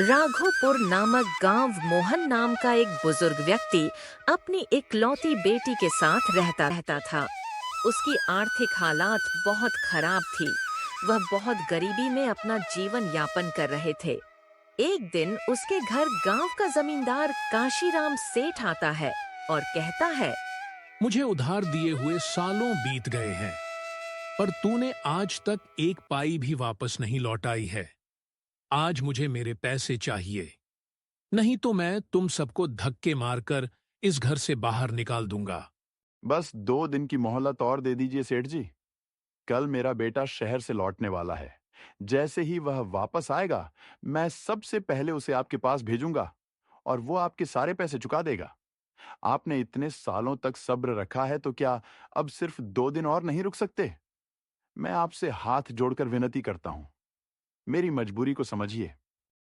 राघोपुर नामक गांव मोहन नाम का एक बुजुर्ग व्यक्ति अपनी इकलौती बेटी के साथ रहता रहता था। उसकी आर्थिक हालात बहुत खराब थी। वह बहुत गरीबी में अपना जीवन यापन कर रहे थे। एक दिन उसके घर गांव का जमींदार काशीराम सेठ आता है और कहता है, मुझे उधार दिए हुए सालों बीत गए हैं, पर तूने आज तक एक पाई भी वापस नहीं लौटाई है। आज मुझे मेरे पैसे चाहिए, नहीं तो मैं तुम सबको धक्के मारकर इस घर से बाहर निकाल दूंगा। बस 2 दिन की मोहलत और दे दीजिए सेठ जी। कल मेरा बेटा शहर से लौटने वाला है। जैसे ही वह वापस आएगा, मैं सबसे पहले उसे आपके पास भेजूंगा और वो आपके सारे पैसे चुका देगा। आपने इतने सालों तक सब्र रखा है, तो क्या अब सिर्फ 2 दिन और नहीं रुक सकते? मैं आपसे हाथ जोड़कर विनती करता हूं, मेरी मजबूरी को समझिए।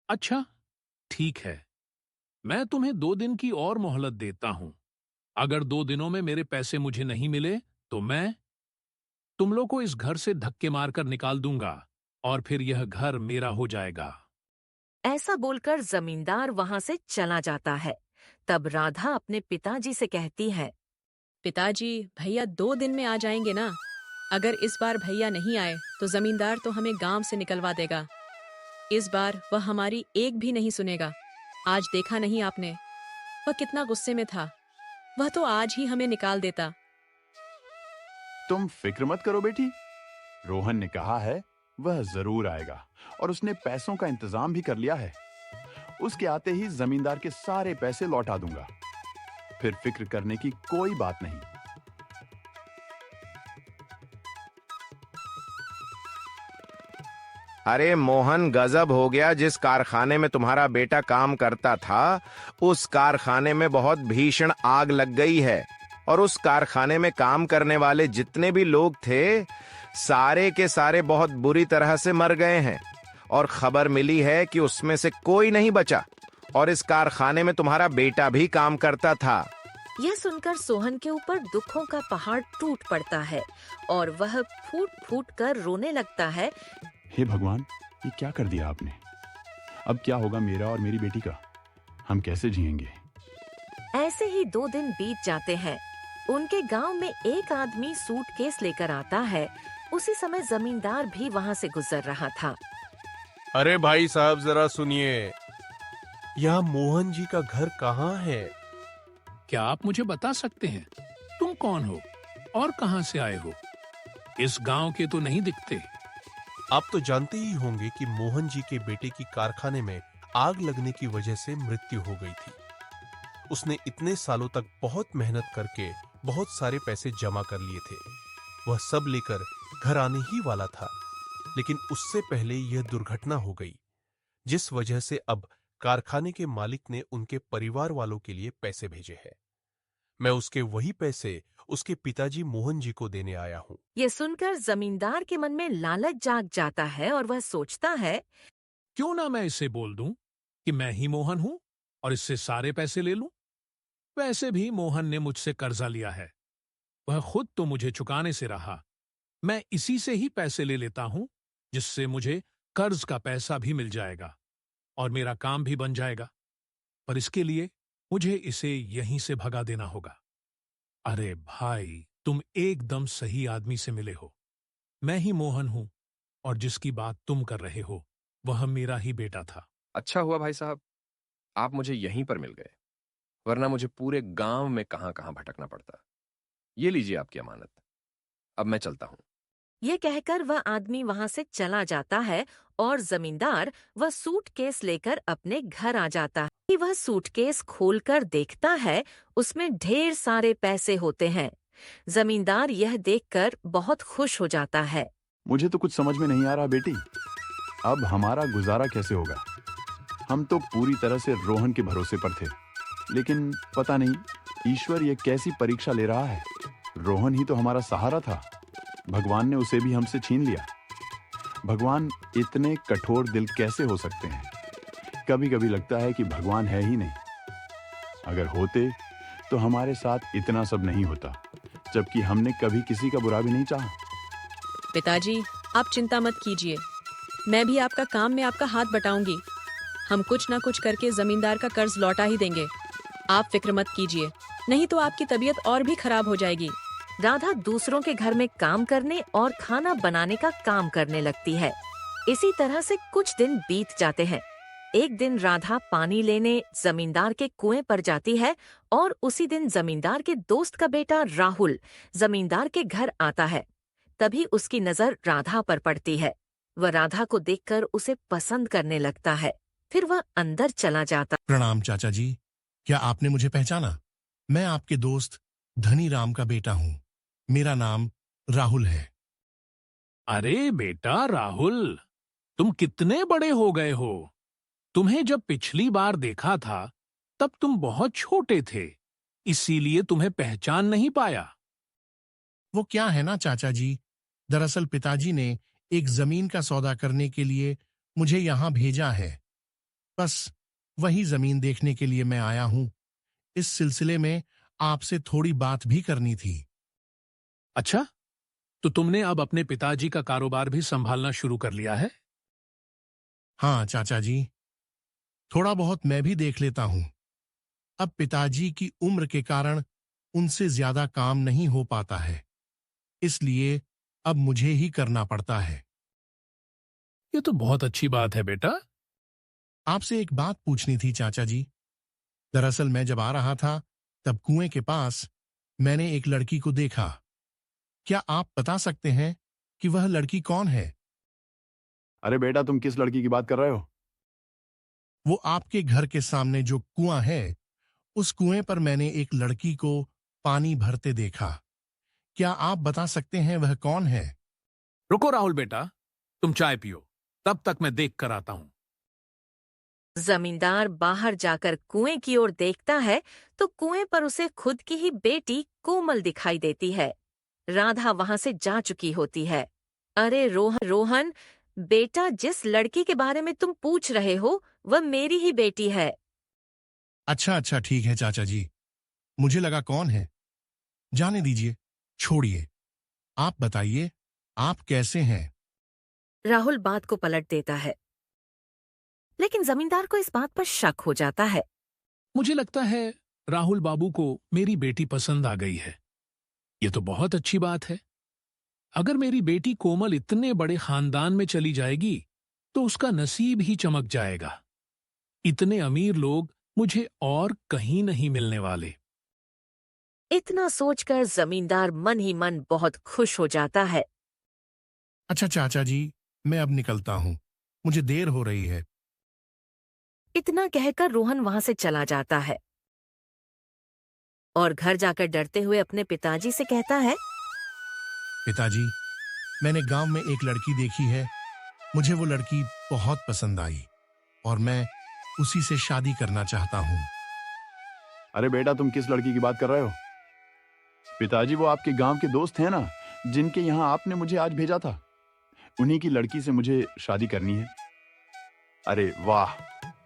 अच्छा, ठीक है, मैं तुम्हें 2 दिन की और मोहलत देता हूं। अगर 2 दिनों में मेरे पैसे मुझे नहीं मिले तो मैं तुम लोग को इस घर से धक्के मारकर निकाल दूंगा और फिर यह घर मेरा हो जाएगा। ऐसा बोलकर जमींदार वहां से चला जाता है। तब राधा अपने पिताजी से कहती है, पिताजी, भैया 2 दिन में आ जाएंगे ना? अगर इस बार भैया नहीं आए तो जमींदार तो हमें गांव से निकलवा देगा। इस बार वह हमारी एक भी नहीं सुनेगा। आज देखा नहीं आपने, वह कितना गुस्से में था। वह तो आज ही हमें निकाल देता। तुम फिक्र मत करो बेटी, रोहन ने कहा है वह जरूर आएगा और उसने पैसों का इंतजाम भी कर लिया है। उसके आते ही जमींदार के सारे पैसे लौटा दूंगा। फिर फिक्र करने की कोई बात नहीं। अरे मोहन, गजब हो गया। जिस कारखाने में तुम्हारा बेटा काम करता था, उस कारखाने में बहुत भीषण आग लग गई है और उस कारखाने में काम करने वाले जितने भी लोग थे, सारे के सारे बहुत बुरी तरह से मर गए हैं। और खबर मिली है कि उसमें से कोई नहीं बचा और इस कारखाने में तुम्हारा बेटा भी काम करता था। यह सुनकर सोहन के ऊपर दुखों का पहाड़ टूट पड़ता है और वह फूट फूट कर रोने लगता है। हे भगवान, ये क्या कर दिया आपने? अब क्या होगा मेरा और मेरी बेटी का? हम कैसे जिएंगे? ऐसे ही 2 दिन बीत जाते हैं। उनके गांव में एक आदमी सूटकेस लेकर आता है। उसी समय जमींदार भी वहां से गुजर रहा था। अरे भाई साहब, जरा सुनिए, यहाँ मोहन जी का घर कहाँ है? क्या आप मुझे बता सकते हैं तुम कौन हो और कहां से आए हो? इस गांव के तो नहीं दिखते। आप तो जानते ही होंगे कि मोहन जी के बेटे की कारखाने में आग लगने की वजह से मृत्यु हो गई थी। उसने इतने सालों तक बहुत मेहनत करके बहुत सारे पैसे जमा कर लिए थे। वह सब लेकर घर आने ही वाला था, लेकिन उससे पहले यह दुर्घटना हो गई, जिस वजह से अब कारखाने के मालिक ने उनके परिवार वालों के लिए पैसे भेजे हैं। मैं उसके वही पैसे उसके पिताजी मोहन जी को देने आया हूं। ये सुनकर जमींदार के मन में लालच जाग जाता है और वह सोचता है, क्यों ना मैं इसे बोल दूं कि मैं ही मोहन हूं और इससे सारे पैसे ले लूं। वैसे भी मोहन ने मुझसे कर्जा लिया है, वह खुद तो मुझे चुकाने से रहा। मैं इसी से ही पैसे ले लेता हूं, जिससे मुझे कर्ज का पैसा भी मिल जाएगा और मेरा काम भी बन जाएगा। पर इसके लिए मुझे इसे यहीं से भगा देना होगा। अरे भाई, तुम एकदम सही आदमी से मिले हो। मैं ही मोहन हूं और जिसकी बात तुम कर रहे हो वह मेरा ही बेटा था। अच्छा हुआ भाई साहब, आप मुझे यहीं पर मिल गए, वरना मुझे पूरे गांव में कहां कहां भटकना पड़ता। ये लीजिए आपकी अमानत। अब मैं चलता हूं। ये कहकर वह आदमी वहां से चला जाता है और जमींदार वह सूटकेस लेकर अपने घर आ जाता है। वह सूटकेस खोलकर देखता है, उसमें ढेर सारे पैसे होते हैं। जमींदार यह देखकर बहुत खुश हो जाता है। मुझे तो कुछ समझ में नहीं आ रहा बेटी, अब हमारा गुजारा कैसे होगा? हम तो पूरी तरह से रोहन के भरोसे पर थे, लेकिन पता नहीं ईश्वर ये कैसी परीक्षा ले रहा है। रोहन ही तो हमारा सहारा था, भगवान ने उसे भी हमसे छीन लिया। भगवान इतने कठोर दिल कैसे हो सकते हैं? कभी कभी लगता है कि भगवान है ही नहीं। अगर होते तो हमारे साथ इतना सब नहीं होता, जबकि हमने कभी किसी का बुरा भी नहीं चाहा। पिताजी, आप चिंता मत कीजिए, मैं भी आपका काम में आपका हाथ बटाऊंगी। हम कुछ ना कुछ करके जमींदार का कर्ज लौटा ही देंगे। आप फिक्र मत कीजिए, नहीं तो आपकी तबीयत और भी खराब हो जाएगी। राधा दूसरों के घर में काम करने और खाना बनाने का काम करने लगती है। इसी तरह से कुछ दिन बीत जाते हैं। एक दिन राधा पानी लेने जमींदार के कुएं पर जाती है और उसी दिन जमींदार के दोस्त का बेटा राहुल जमींदार के घर आता है। तभी उसकी नजर राधा पर पड़ती है। वह राधा को देखकर उसे पसंद करने लगता है। फिर वह अंदर चला जाता। प्रणाम चाचा जी, क्या आपने मुझे पहचाना? मैं आपके दोस्त धनी राम का बेटा हूँ। मेरा नाम राहुल है। अरे बेटा राहुल, तुम कितने बड़े हो गए हो। तुम्हें जब पिछली बार देखा था तब तुम बहुत छोटे थे, इसीलिए तुम्हें पहचान नहीं पाया। वो क्या है ना चाचा जी, दरअसल पिताजी ने एक जमीन का सौदा करने के लिए मुझे यहाँ भेजा है। बस वही जमीन देखने के लिए मैं आया हूँ। इस सिलसिले में आपसे थोड़ी बात भी करनी थी। अच्छा, तो तुमने अब अपने पिताजी का कारोबार भी संभालना शुरू कर लिया है? हाँ चाचा जी, थोड़ा बहुत मैं भी देख लेता हूँ। अब पिताजी की उम्र के कारण उनसे ज्यादा काम नहीं हो पाता है, इसलिए अब मुझे ही करना पड़ता है। ये तो बहुत अच्छी बात है बेटा। आपसे एक बात पूछनी थी चाचा जी। दरअसल मैं जब आ रहा था तब कुएं के पास मैंने एक लड़की को देखा। क्या आप बता सकते हैं कि वह लड़की कौन है? अरे बेटा, तुम किस लड़की की बात कर रहे हो? वो आपके घर के सामने जो कुआं है, उस कुएं पर मैंने एक लड़की को पानी भरते देखा। क्या आप बता सकते हैं वह कौन है? रुको राहुल बेटा, तुम चाय पियो, तब तक मैं देख कर आता हूं। जमींदार बाहर जाकर कुएं की ओर देखता है तो कुएं पर उसे खुद की ही बेटी कोमल दिखाई देती है। राधा वहां से जा चुकी होती है। अरे रोहन, बेटा, जिस लड़की के बारे में तुम पूछ रहे हो वह मेरी ही बेटी है। अच्छा अच्छा, ठीक है चाचा जी, मुझे लगा कौन है। जाने दीजिए, छोड़िए। आप बताइए, आप कैसे हैं? राहुल बात को पलट देता है, लेकिन जमींदार को इस बात पर शक हो जाता है। मुझे लगता है राहुल बाबू को मेरी बेटी पसंद आ गई है। ये तो बहुत अच्छी बात है। अगर मेरी बेटी कोमल इतने बड़े खानदान में चली जाएगी तो उसका नसीब ही चमक जाएगा। इतने अमीर लोग मुझे और कहीं नहीं मिलने वाले। इतना सोचकर जमींदार मन ही मन बहुत खुश हो जाता है। अच्छा चाचा जी, मैं अब निकलता हूं, मुझे देर हो रही है। इतना कहकर रोहन वहां से चला जाता है और घर जाकर डरते हुए अपने पिताजी से कहता है, पिताजी, मैंने गांव में एक लड़की देखी है। मुझे वो लड़की बहुत पसंद आई और मैं उसी से शादी करना चाहता हूँ। अरे बेटा, तुम किस लड़की की बात कर रहे हो? पिताजी, वो आपके गांव के दोस्त हैं ना, जिनके यहाँ आपने मुझे आज भेजा था। उन्हीं की लड़की से मुझे शादी करनी है। अरे वाह,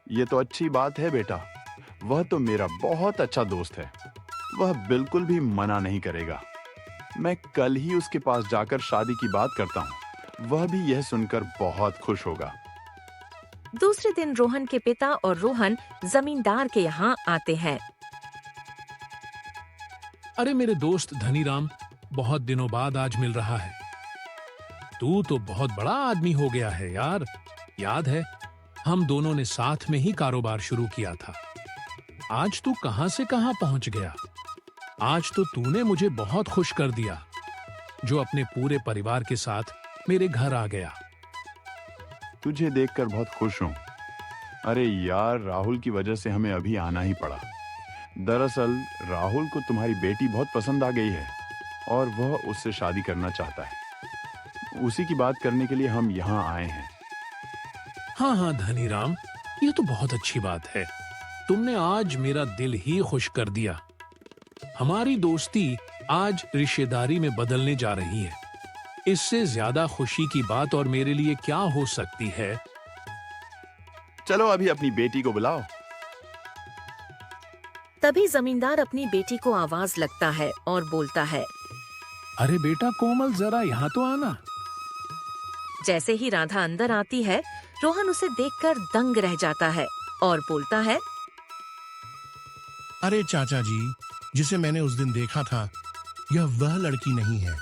ये तो अच्छी बात है बेटा। वह तो मेरा बहुत अच्छा दोस्त है। वह बिल्कुल भी मना नहीं करेगा। मैं कल ही उसके पास जाकर शादी की बात करता हूँ। वह भी यह सुनकर बहुत खुश होगा। दूसरे दिन रोहन के पिता और रोहन जमींदार के यहाँ आते हैं। अरे मेरे दोस्त धनीराम, बहुत दिनों बाद आज मिल रहा है। तू तो बहुत बड़ा आदमी हो गया है यार। याद है, हम दोनों ने साथ में ही कारोबार शुरू किया था। आज तू कहां से कहां पहुंच गया। आज तो तूने मुझे बहुत खुश कर दिया, जो अपने पूरे परिवार के साथ मेरे घर आ गया। तुझे देखकर बहुत खुश हूं। अरे यार, राहुल की वजह से हमें अभी आना ही पड़ा। दरअसल राहुल को तुम्हारी बेटी बहुत पसंद आ गई है और वह उससे शादी करना चाहता है। उसी की बात करने के लिए हम यहाँ आए हैं। हाँ हाँ धनीराम, ये तो बहुत अच्छी बात है। तुमने आज मेरा दिल ही खुश कर दिया। हमारी दोस्ती आज रिश्तेदारी में बदलने जा रही है। इससे ज्यादा खुशी की बात और मेरे लिए क्या हो सकती है। चलो अभी अपनी बेटी को बुलाओ। तभी जमींदार अपनी बेटी को आवाज लगता है और बोलता है, अरे बेटा कोमल, जरा यहाँ तो आना। जैसे ही राधा अंदर आती है, रोहन उसे देखकर दंग रह जाता है। और बोलता है, अरे चाचा जी, जिसे मैंने उस दिन देखा था, यह वह लड़की नहीं है,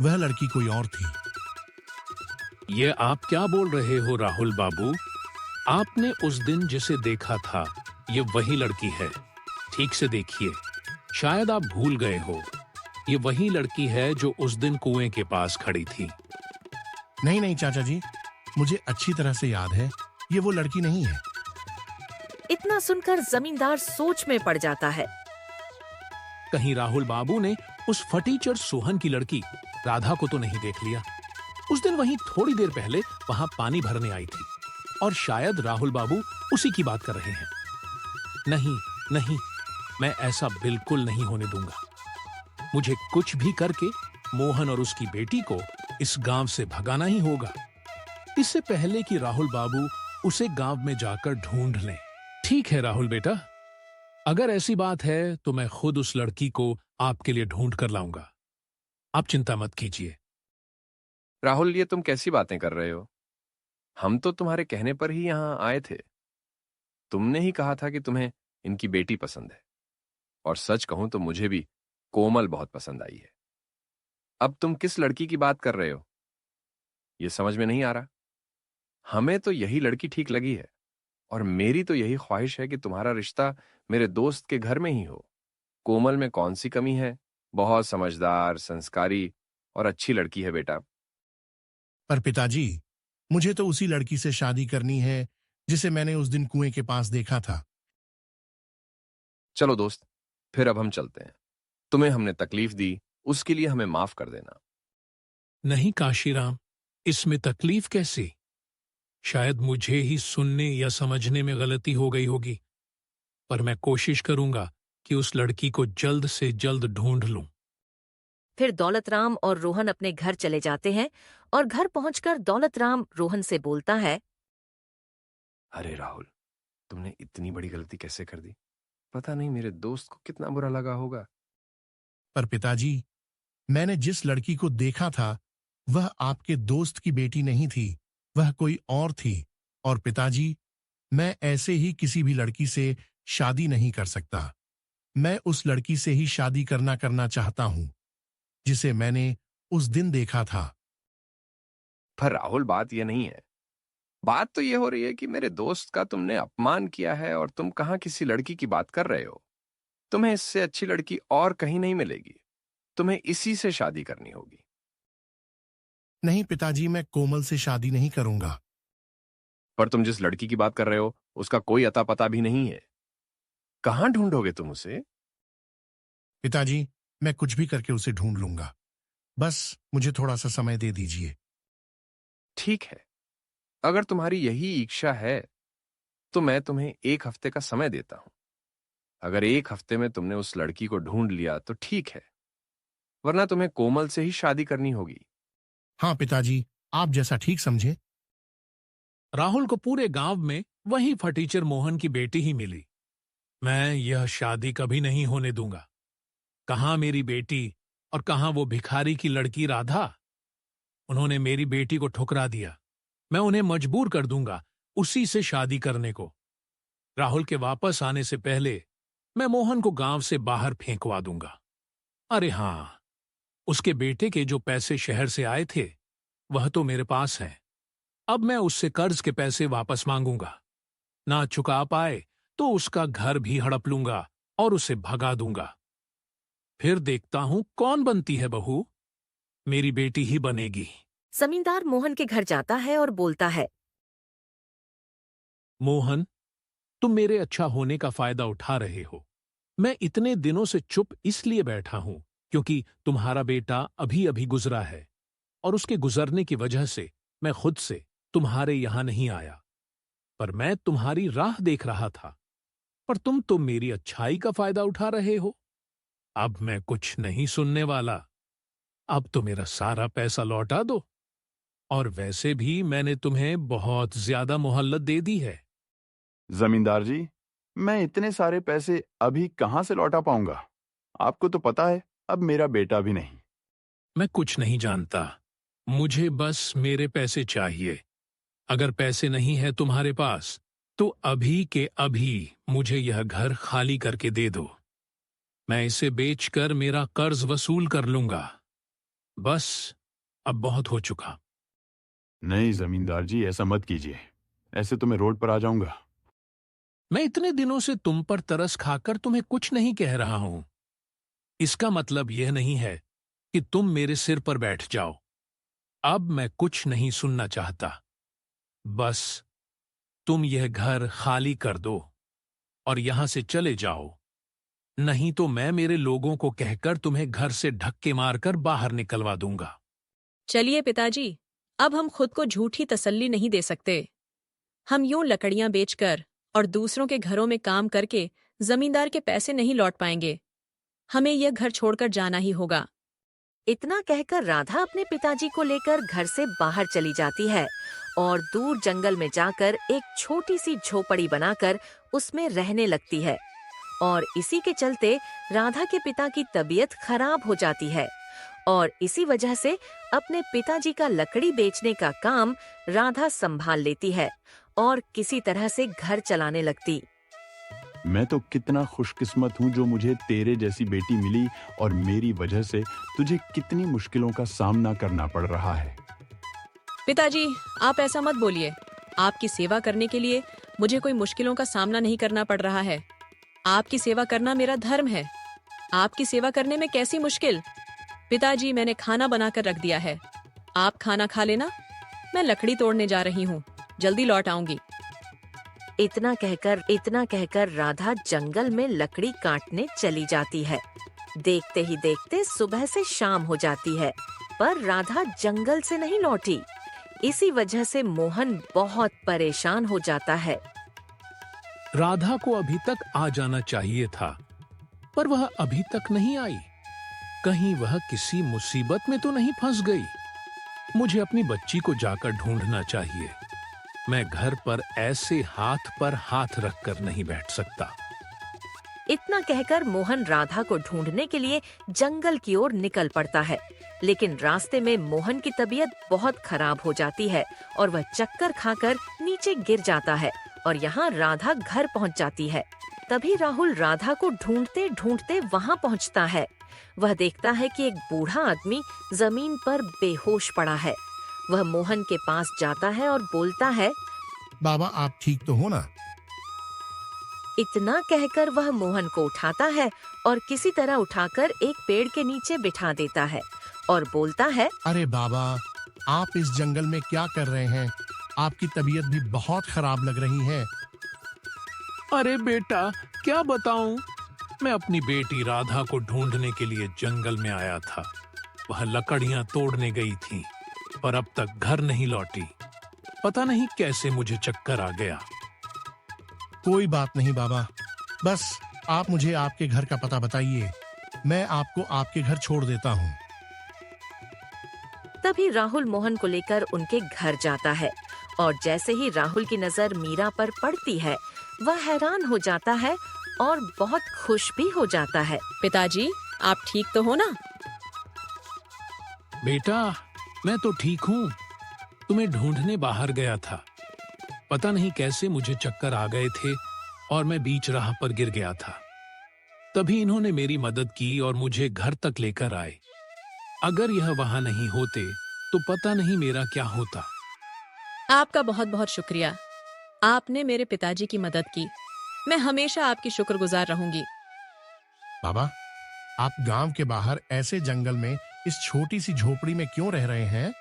वह लड़की कोई और थी। ये आप क्या बोल रहे हो राहुल बाबू? आपने उस दिन जिसे देखा था, ये वही लड़की है। ठीक से देखिए, शायद आप भूल गए हो। ये वही लड़की है जो उस दिन कुएं के पास खड़ी थी। नहीं नहीं चाचा जी, मुझे अच्छी तरह से याद है, ये वो लड़की नहीं है। इतना सुनकर जमींदार सोच में पड़ जाता है। कहीं राहुल बाबू ने उस फटीचर सोहन की लड़की राधा को तो नहीं देख लिया? उस दिन वहीं थोड़ी देर पहले वहां पानी भरने आई थी और शायद राहुल बाबू उसी की बात कर रहे हैं। नहीं नहीं, मैं ऐसा बिल्कुल नहीं होने दूंगा। मुझे कुछ भी करके मोहन और उसकी बेटी को इस गांव से भगाना ही होगा, इससे पहले कि राहुल बाबू उसे गांव में जाकर ढूंढ लें। ठीक है राहुल बेटा, अगर ऐसी बात है तो मैं खुद उस लड़की को आपके लिए ढूंढ कर लाऊंगा। आप चिंता मत कीजिए। राहुल, ये तुम कैसी बातें कर रहे हो? हम तो तुम्हारे कहने पर ही यहां आए थे। तुमने ही कहा था कि तुम्हें इनकी बेटी पसंद है, और सच कहूं तो मुझे भी कोमल बहुत पसंद आई है। अब तुम किस लड़की की बात कर रहे हो, ये समझ में नहीं आ रहा। हमें तो यही लड़की ठीक लगी है, और मेरी तो यही ख्वाहिश है कि तुम्हारा रिश्ता मेरे दोस्त के घर में ही हो। कोमल में कौन सी कमी है? बहुत समझदार, संस्कारी और अच्छी लड़की है बेटा। पर पिताजी, मुझे तो उसी लड़की से शादी करनी है जिसे मैंने उस दिन कुएं के पास देखा था। चलो दोस्त, फिर अब हम चलते हैं। तुम्हें हमने तकलीफ दी, उसके लिए हमें माफ कर देना। नहीं काशीराम, इसमें तकलीफ कैसी? शायद मुझे ही सुनने या समझने में गलती हो गई होगी, पर मैं कोशिश करूंगा कि उस लड़की को जल्द से जल्द ढूंढ लूं। फिर दौलतराम और रोहन अपने घर चले जाते हैं और घर पहुंचकर दौलतराम रोहन से बोलता है, अरे राहुल, तुमने इतनी बड़ी गलती कैसे कर दी? पता नहीं मेरे दोस्त को कितना बुरा लगा होगा। पर पिताजी, मैंने जिस लड़की को देखा था, वह आपके दोस्त की बेटी नहीं थी, वह कोई और थी। और पिताजी, मैं ऐसे ही किसी भी लड़की से शादी नहीं कर सकता। मैं उस लड़की से ही शादी करना चाहता हूं जिसे मैंने उस दिन देखा था। पर राहुल, बात यह नहीं है। बात तो यह हो रही है कि मेरे दोस्त का तुमने अपमान किया है, और तुम कहां किसी लड़की की बात कर रहे हो। तुम्हें इससे अच्छी लड़की और कहीं नहीं मिलेगी। तुम्हें इसी से शादी करनी होगी। नहीं पिताजी, मैं कोमल से शादी नहीं करूंगा। पर तुम जिस लड़की की बात कर रहे हो, उसका कोई अता पता भी नहीं है। कहां ढूंढोगे तुम उसे? पिताजी, मैं कुछ भी करके उसे ढूंढ लूंगा, बस मुझे थोड़ा सा समय दे दीजिए। ठीक है, अगर तुम्हारी यही इच्छा है तो मैं तुम्हें 1 हफ्ते का समय देता हूं। अगर 1 हफ्ते में तुमने उस लड़की को ढूंढ लिया तो ठीक है, वरना तुम्हें कोमल से ही शादी करनी होगी। हाँ पिताजी, आप जैसा ठीक समझे। राहुल को पूरे गांव में वही फटीचर मोहन की बेटी ही मिली। मैं यह शादी कभी नहीं होने दूंगा। कहां मेरी बेटी और कहां वो भिखारी की लड़की राधा? उन्होंने मेरी बेटी को ठुकरा दिया। मैं उन्हें मजबूर कर दूंगा उसी से शादी करने को। राहुल के वापस आने से पहले मैं मोहन को गांव से बाहर फेंकवा दूंगा। अरे हां, उसके बेटे के जो पैसे शहर से आए थे वह तो मेरे पास हैं। अब मैं उससे कर्ज के पैसे वापस मांगूंगा। ना चुका पाए तो उसका घर भी हड़प लूंगा और उसे भगा दूंगा। फिर देखता हूं कौन बनती है बहू। मेरी बेटी ही बनेगी। जमींदार मोहन के घर जाता है और बोलता है, मोहन, तुम मेरे अच्छा होने का फायदा उठा रहे हो। मैं इतने दिनों से चुप इसलिए बैठा हूं क्योंकि तुम्हारा बेटा अभी अभी गुजरा है, और उसके गुजरने की वजह से मैं खुद से तुम्हारे यहां नहीं आया। पर मैं तुम्हारी राह देख रहा था, पर तुम तो मेरी अच्छाई का फायदा उठा रहे हो। अब मैं कुछ नहीं सुनने वाला। अब तो मेरा सारा पैसा लौटा दो, और वैसे भी मैंने तुम्हें बहुत ज्यादा मोहल्लत दे दी है। जमींदार जी, मैं इतने सारे पैसे अभी कहां से लौटा पाऊंगा? आपको तो पता है, अब मेरा बेटा भी नहीं। मैं कुछ नहीं जानता, मुझे बस मेरे पैसे चाहिए। अगर पैसे नहीं है तुम्हारे पास तो अभी के अभी मुझे यह घर खाली करके दे दो। मैं इसे बेचकर मेरा कर्ज वसूल कर लूंगा। बस अब बहुत हो चुका। नहीं जमींदार जी, ऐसा मत कीजिए, ऐसे तो मैं रोड पर आ जाऊंगा। मैं इतने दिनों से तुम पर तरस खाकर तुम्हें कुछ नहीं कह रहा हूं। इसका मतलब यह नहीं है कि तुम मेरे सिर पर बैठ जाओ। अब मैं कुछ नहीं सुनना चाहता। बस तुम यह घर खाली कर दो और यहां से चले जाओ, नहीं तो मैं मेरे लोगों को कहकर तुम्हें घर से धक्के मारकर बाहर निकलवा दूंगा। चलिए पिताजी, अब हम खुद को झूठी तसल्ली नहीं दे सकते। हम यूं लकड़ियां बेचकर और दूसरों के घरों में काम करके जमींदार के पैसे नहीं लौट पाएंगे। हमें यह घर छोड़कर जाना ही होगा। इतना कहकर राधा अपने पिताजी को लेकर घर से बाहर चली जाती है और दूर जंगल में जाकर एक छोटी सी झोपड़ी बनाकर उसमें रहने लगती है। और इसी के चलते राधा के पिता की तबीयत खराब हो जाती है और इसी वजह से अपने पिताजी का लकड़ी बेचने का काम राधा संभाल लेती है और किसी तरह से घर चलाने लगती। मैं तो कितना खुशकिस्मत हूँ जो मुझे तेरे जैसी बेटी मिली और मेरी वजह से तुझे कितनी मुश्किलों का सामना करना पड़ रहा है। पिताजी, आप ऐसा मत बोलिए। आपकी सेवा करने के लिए मुझे कोई मुश्किलों का सामना नहीं करना पड़ रहा है। आपकी सेवा करना मेरा धर्म है। आपकी सेवा करने में कैसी मुश्किल? पिताजी, मैंने खाना बनाकर रख दिया है। आप खाना खा लेना। मैं लकड़ी तोड़ने जा रही हूँ, जल्दी लौट आऊंगी। इतना कहकर राधा जंगल में लकड़ी काटने चली जाती है। देखते ही देखते सुबह से शाम हो जाती है, पर राधा जंगल से नहीं लौटी। इसी वजह से मोहन बहुत परेशान हो जाता है। राधा को अभी तक आ जाना चाहिए था, पर वह अभी तक नहीं आई। कहीं वह किसी मुसीबत में तो नहीं फंस गई। मुझे अपनी बच्ची को जाकर ढूंढना चाहिए। मैं घर पर ऐसे हाथ पर हाथ रखकर नहीं बैठ सकता। इतना कहकर मोहन राधा को ढूंढने के लिए जंगल की ओर निकल पड़ता है, लेकिन रास्ते में मोहन की तबीयत बहुत खराब हो जाती है और वह चक्कर खाकर नीचे गिर जाता है और यहाँ राधा घर पहुँच जाती है। तभी राहुल राधा को ढूंढते ढूंढते वहाँ पहुँचता है। वह देखता है कि एक बूढ़ा आदमी जमीन पर बेहोश पड़ा है। वह मोहन के पास जाता है और बोलता है, बाबा आप ठीक तो हो ना? इतना कहकर वह मोहन को उठाता है और किसी तरह उठाकर एक पेड़ के नीचे बिठा देता है और बोलता है, अरे बाबा, आप इस जंगल में क्या कर रहे हैं? आपकी तबीयत भी बहुत खराब लग रही है। अरे बेटा, क्या बताऊं? मैं अपनी बेटी राधा को ढूंढने के लिए जंगल में आया था। वह लकड़ियां तोड़ने गई थी, पर अब तक घर नहीं लौटी। पता नहीं कैसे मुझे चक्कर आ गया। कोई बात नहीं बाबा, बस आप मुझे आपके घर का पता बताइए, मैं आपको आपके घर छोड़ देता हूँ। तभी राहुल मोहन को लेकर उनके घर जाता है और जैसे ही राहुल की नजर मीरा पर पड़ती है, वह हैरान हो जाता है और बहुत खुश भी हो जाता है। पिताजी, आप ठीक तो हो ना? बेटा, मैं तो ठीक हूँ। तुम्हें ढूंढने बाहर गया था। पता नहीं कैसे मुझे चक्कर आ गए थे और मैं बीच राह पर गिर गया था। तभी इन्होंने मेरी मदद की और मुझे घर तक लेकर आए। अगर यह वहां नहीं होते तो पता नहीं मेरा क्या होता। आपका बहुत बहुत शुक्रिया। आपने मेरे पिताजी की मदद की। मैं हमेशा आपकी शुक्रगुजार रहूंगी। बाबा, आप गांव के बाहर ऐसे जंगल में इस छोटी सी झोपड़ी में क्यों रह रहे हैं?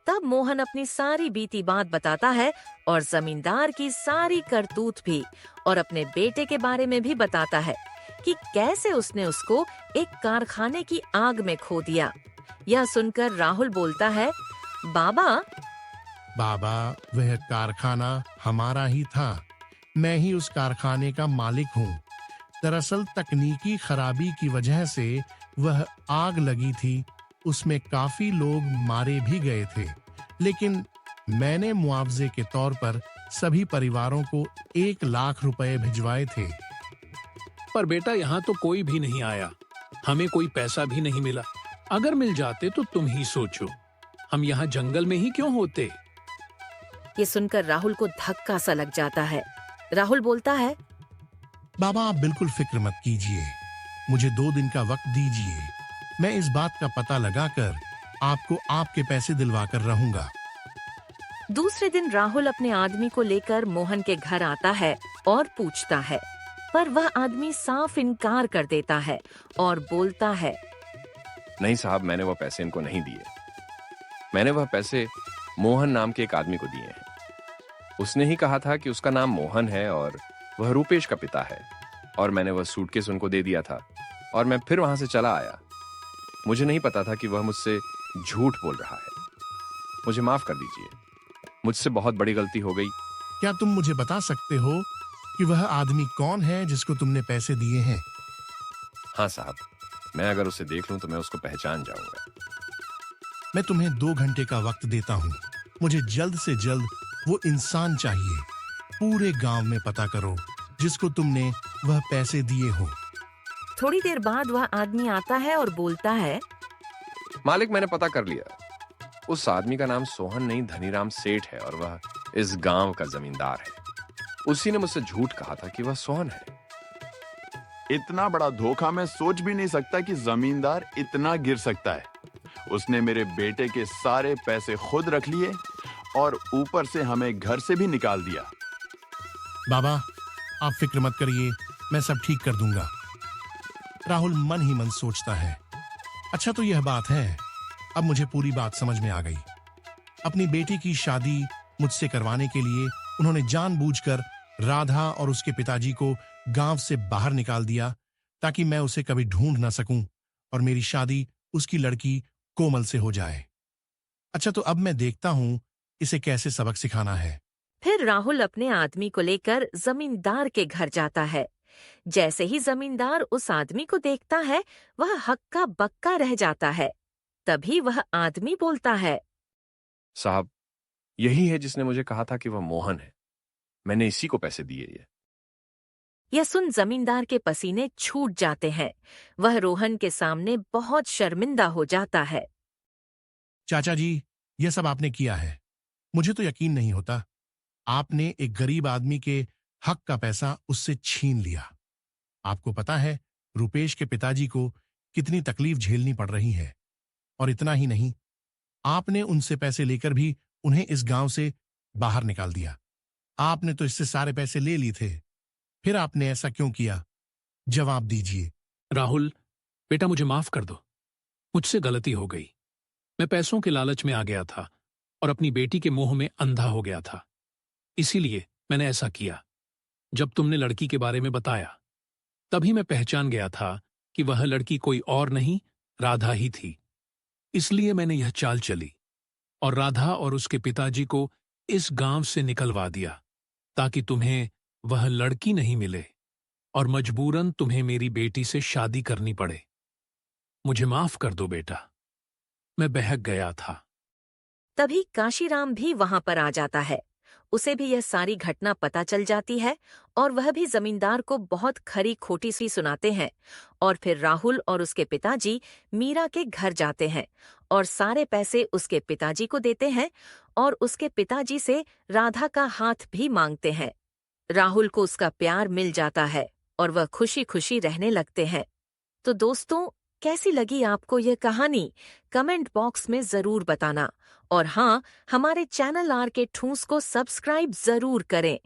तब मोहन अपनी सारी बीती बात बताता है और जमींदार की सारी करतूत भी और अपने बेटे के बारे में भी बताता है कि कैसे उसने उसको एक कारखाने की आग में खो दिया। यह सुनकर राहुल बोलता है, बाबा, वह कारखाना हमारा ही था। मैं ही उस कारखाने का मालिक हूँ। दरअसल तकनीकी खराबी की वजह से वह आग लगी थी। उसमें काफी लोग मारे भी गए थे, लेकिन मैंने मुआवजे के तौर पर सभी परिवारों को 1 लाख रुपए भिजवाए थे। पर बेटा, यहाँ तो कोई भी नहीं आया। हमें कोई पैसा भी नहीं मिला। अगर मिल जाते तो तुम ही सोचो, हम यहाँ जंगल में ही क्यों होते। ये सुनकर राहुल को धक्का सा लग जाता है। राहुल बोलता है, बाबा आप बिल्कुल फिक्र मत कीजिए, मुझे 2 दिन का वक्त दीजिए। मैं इस बात का पता लगाकर आपको आपके पैसे दिलवाकर रहूंगा। दूसरे दिन राहुल अपने आदमी को लेकर मोहन के घर आता है और पूछता है, पर वह आदमी साफ इनकार कर देता है और बोलता है, नहीं साहब, मैंने वह पैसे इनको नहीं दिए। मैंने वह पैसे मोहन नाम के एक आदमी को दिए हैं। उसने ही कहा था कि उसका नाम मोहन है और वह रूपेश का पिता है, और मैंने वह सूटकेस उनको दे दिया था और मैं फिर वहां से चला आया। मुझे नहीं पता था कि वह मुझसे झूठ बोल रहा है। मुझे माफ कर दीजिए, मुझसे बहुत बड़ी गलती हो गई। क्या तुम मुझे बता सकते हो कि वह आदमी कौन है जिसको तुमने पैसे दिए हैं? हाँ साहब, मैं अगर उसे देख लूं तो मैं उसको पहचान जाऊंगा। मैं तुम्हें 2 घंटे का वक्त देता हूँ। मुझे जल्द से जल्द वो इंसान चाहिए। पूरे गांव में पता करो जिसको तुमने वह पैसे दिए हो। थोड़ी देर बाद वह आदमी आता है और बोलता है, मालिक, मैंने पता कर लिया। उस आदमी का नाम सोहन नहीं धनीराम सेठ है और वह इस गांव का जमींदार है। उसी ने मुझसे झूठ कहा था कि वह सोहन है। इतना बड़ा धोखा मैं सोच भी नहीं सकता कि जमींदार इतना गिर सकता है। उसने मेरे बेटे के सारे पैसे खुद रख लिए और ऊपर से हमें घर से भी निकाल दिया। बाबा आप फिक्र मत करिए, मैं सब ठीक कर दूंगा। राहुल मन ही मन सोचता है, अच्छा तो यह बात है, अब मुझे पूरी बात समझ में आ गई। अपनी बेटी की शादी मुझसे करवाने के लिए उन्होंने जानबूझकर राधा और उसके पिताजी को गांव से बाहर निकाल दिया ताकि मैं उसे कभी ढूंढ ना सकूं और मेरी शादी उसकी लड़की कोमल से हो जाए। अच्छा तो अब मैं देखता हूं इसे कैसे सबक सिखाना है। फिर राहुल अपने आदमी को लेकर जमींदार के घर जाता है। जैसे ही जमींदार उस आदमी को देखता है, वह हक्का बक्का रह जाता है। तभी वह आदमी बोलता है, साहब, यही है जिसने मुझे कहा था कि वह मोहन है। मैंने इसी को पैसे दिए। यह सुन जमींदार के पसीने छूट जाते हैं। वह रोहन के सामने बहुत शर्मिंदा हो जाता है। चाचा जी, यह सब आपने किया है, मुझे तो यकीन नहीं होता। आपने एक गरीब आदमी के हक का पैसा उससे छीन लिया। आपको पता है रुपेश के पिताजी को कितनी तकलीफ झेलनी पड़ रही है। और इतना ही नहीं, आपने उनसे पैसे लेकर भी उन्हें इस गांव से बाहर निकाल दिया। आपने तो इससे सारे पैसे ले लिए थे, फिर आपने ऐसा क्यों किया? जवाब दीजिए। राहुल, बेटा मुझे माफ कर दो, मुझसे गलती हो गई। मैं पैसों के लालच में आ गया था और अपनी बेटी के मोह में अंधा हो गया था। इसीलिए मैंने ऐसा किया। जब तुमने लड़की के बारे में बताया, तभी मैं पहचान गया था कि वह लड़की कोई और नहीं, राधा ही थी। इसलिए मैंने यह चाल चली और राधा और उसके पिताजी को इस गांव से निकलवा दिया ताकि तुम्हें वह लड़की नहीं मिले और मजबूरन तुम्हें मेरी बेटी से शादी करनी पड़े। मुझे माफ कर दो बेटा, मैं बहक गया था। तभी काशीराम भी वहां पर आ जाता है। उसे भी यह सारी घटना पता चल जाती है और वह भी जमींदार को बहुत खरी खोटी सी सुनाते हैं। और फिर राहुल और उसके पिताजी मीरा के घर जाते हैं और सारे पैसे उसके पिताजी को देते हैं और उसके पिताजी से राधा का हाथ भी मांगते हैं। राहुल को उसका प्यार मिल जाता है और वह खुशी खुशी रहने लगते हैं। तो दोस्तों, कैसी लगी आपको यह कहानी? कमेंट बॉक्स में जरूर बताना। और हाँ, हमारे चैनल आर के ठूंस को सब्सक्राइब जरूर करें।